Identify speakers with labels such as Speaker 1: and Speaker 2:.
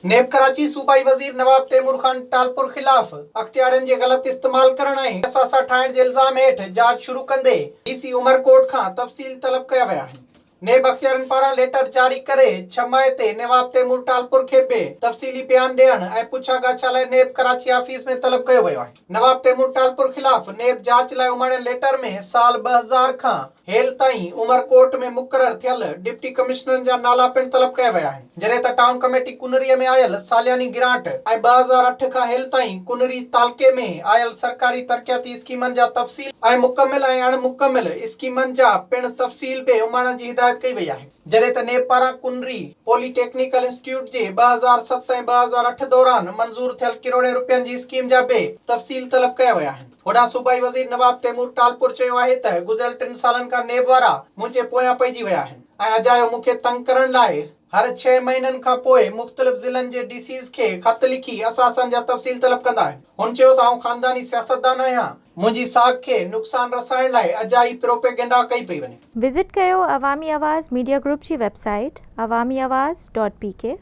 Speaker 1: नेब कराची सूबाई वज़ीर नवाब तैमूर खान टालपुर खिलाफ़ अख्तियारनि जे ग़लत इस्तेमाल करण ऐं असासा ठाहिण जे इल्ज़ाम हेठि जांच शुरू कंदे डीसी उमरकोट खां तफ़सील तलब कया विया आहिनि। नेब अख्तियारनि पारां लेटर जारी करे 6 मई ते नवाब तैमूर टालपुर खे बि तफ़सीली बयान ॾियण ऐं पुछा ॻाछा लाइ नेब कराची ऑफिस में तलब कयो वियो आहे। नवाब तैमूर टालपुर खिलाफ़ नेब जांच लाइ उमाणियल लेटर में साल 2000 खां हेल ताईं उमरकोट में मुक़रर थियल डिप्टी कमिश्नरनि जा नाला पिणु तलब कया विया आहिनि, जॾहिं त टाउन कमेटी कुनरीअ में आयल सालियानी गिरांट ऐं 2008 खां हेल ताईं कुनरी तालके में आयल सरकारी तरक़ियाती स्कीमनि जा तफ़सील ऐं मुकमिल ऐं अणमुकमिल स्कीमनि जा पिणु तफ़सील बि उमाणण जी हिदायत कई वई आहे। जॾहिं त नेब पारां कुनरी पॉलिटेक्निकल इंस्टीट्यूट जे 2007 ऐं 2008 दौरान मंज़ूर थियल किरोड़े रुपयनि जी स्कीम जा बि तफ़सील तलब कया विया आहिनि। होॾां सूबाई वज़ीर नवाब तैमूर टालपुर चयो आहे त गुज़िरियल 3 सालनि खां नेब वारा मुंहिंजे पोयां पइजी विया आहिनि ऐं अजायो मूंखे तंग करण लाइ हर 6 महीननि खां पोइ मुख़्तलिफ़ ज़िलनि जे डीसीज़ खे ख़त लिखी असासनि जा तफ़सील तलब कंदा आहिनि। हुन चयो त आउं ख़ानदानी सियासतदान आहियां, मुंहिंजी साख खे नुक़सान रसाइण लाइ अजाई प्रोपेगेंडा कई पई वञे।
Speaker 2: विज़िट कयो अवामी आवाज़ मीडिया ग्रुप जी वेबसाइट awamiawaz.pk।